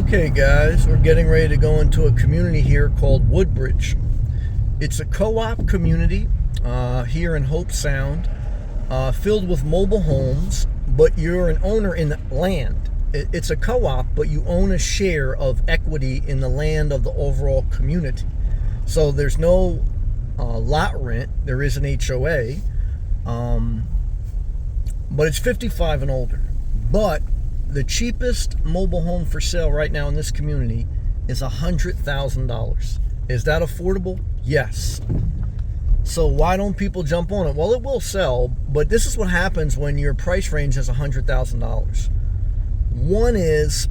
Okay, guys, we're getting ready to go into a community here called Woodbridge. It's a co-op community here in Hope Sound, filled with mobile homes, but you're an owner in the land. It's a co-op, but you own a share of equity in the land of the overall community. So there's no lot rent. There is an HOA, but it's 55 and older. But the cheapest mobile home for sale right now in this community is $100,000. Is that affordable? Yes. So why don't people jump on it? Well, it will sell, but this is what happens when your price range is $100,000. One is,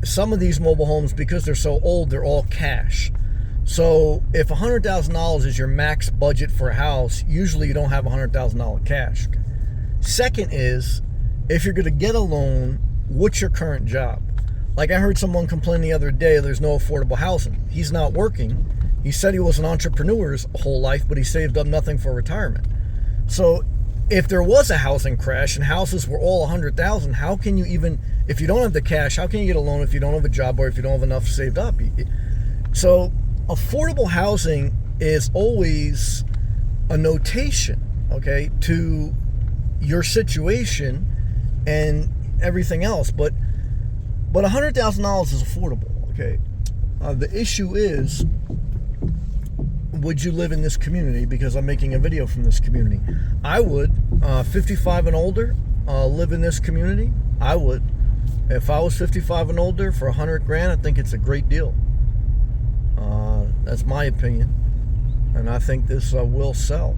some of these mobile homes, because they're so old, they're all cash. So if $100,000 is your max budget for a house, usually you don't have $100,000 cash. Second is, if you're going to get a loan, what's your current job? Like I heard someone complain the other day, there's no affordable housing. He's not working. He said he was an entrepreneur his whole life, but he saved up nothing for retirement. So if there was a housing crash and houses were all $100,000, how can you even, if you don't have the cash, how can you get a loan if you don't have a job or if you don't have enough saved up? So affordable housing is always a notation, okay, to your situation and everything else, but $100,000 is affordable, okay? The issue is, would you live in this community? Because I'm making a video from this community. I would. 55 and older, live in this community. I would. If I was 55 and older for $100,000, I think it's a great deal. That's my opinion, and I think this will sell.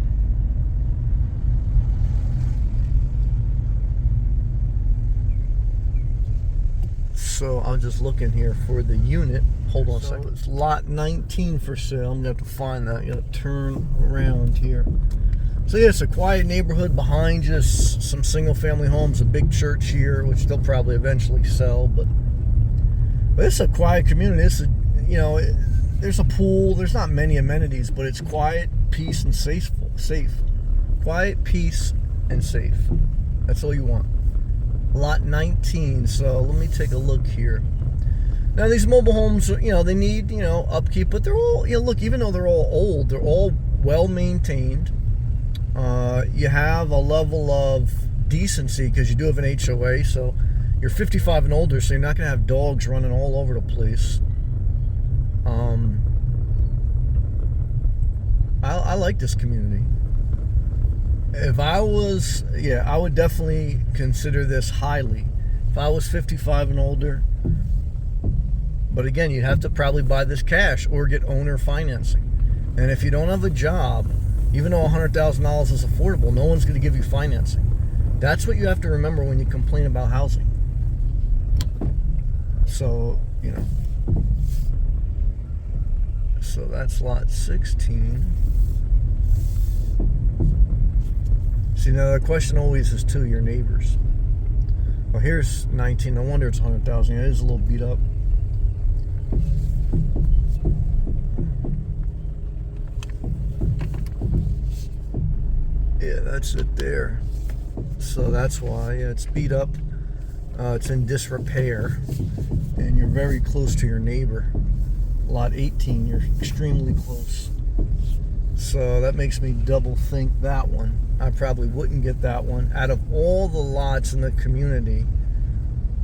So I'm just looking here for the unit. Hold on a second. It's lot 19 for sale. I'm going to have to find that. You got to turn around here. So yeah, it's a quiet neighborhood behind just some single family homes, a big church here, which they'll probably eventually sell. But it's a quiet community. It's there's a pool. There's not many amenities, but it's quiet, peace, and safe. Quiet, peace, and safe. That's all you want. Lot 19. So let me take a look here. Now these mobile homes, they need, upkeep, but they're all, look, even though they're all old, they're all well maintained. You have a level of decency because you do have an HOA, so you're 55 and older, so you're not going to have dogs running all over the place. I like this community. If I was, I would definitely consider this highly. If I was 55 and older, but again, you'd have to probably buy this cash or get owner financing. And if you don't have a job, even though $100,000 is affordable, no one's going to give you financing. That's what you have to remember when you complain about housing. So, so that's lot 16. See, now the question always is to your neighbors. Well, here's 19. No wonder it's 100,000. It is a little beat up. Yeah, that's it there. So that's why it's beat up. It's in disrepair, and you're very close to your neighbor. Lot 18, you're extremely close. So that makes me double think that one. I probably wouldn't get that one. Out of all the lots in the community,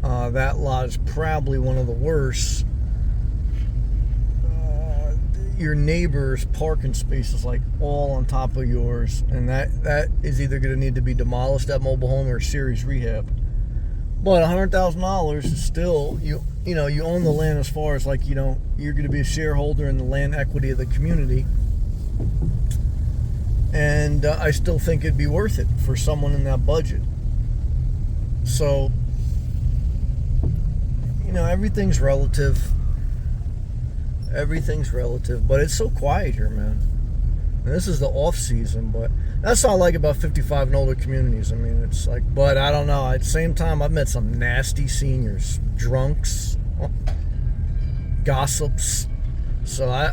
that lot is probably one of the worst. Your neighbor's parking space is like all on top of yours, and that is either going to need to be demolished, that mobile home, or serious rehab. But $100,000 is still, you own the land as far as you're going to be a shareholder in the land equity of the community. And I still think it'd be worth it for someone in that budget. So, everything's relative. Everything's relative, but it's so quiet here, man. And this is the off season, but that's what I like about 55 and older communities. I mean, it's like, but I don't know. At the same time, I've met some nasty seniors, drunks, gossips. So I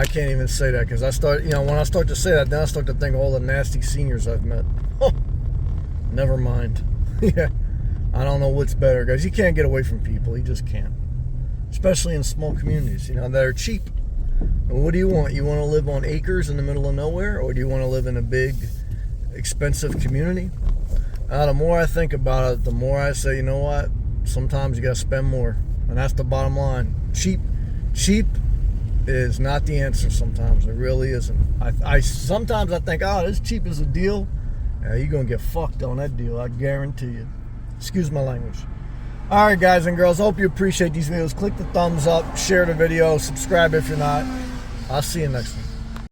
can't even say that because I start, when I start to say that, then I start to think of all the nasty seniors I've met. Oh, never mind. Yeah. I don't know what's better, guys. You can't get away from people. You just can't. Especially in small communities, you know, that are cheap. What do you want? You want to live on acres in the middle of nowhere, or do you want to live in a big, expensive community? The more I think about it, the more I say, you know what? Sometimes you got to spend more, and that's the bottom line. Cheap is not the answer. Sometimes it really isn't. Sometimes I think, oh, this cheap is a deal. Yeah, you're gonna get fucked on that deal. I guarantee you. Excuse my language. All right, guys and girls. Hope you appreciate these videos. Click the thumbs up, share the video, subscribe if you're not. I'll see you next one.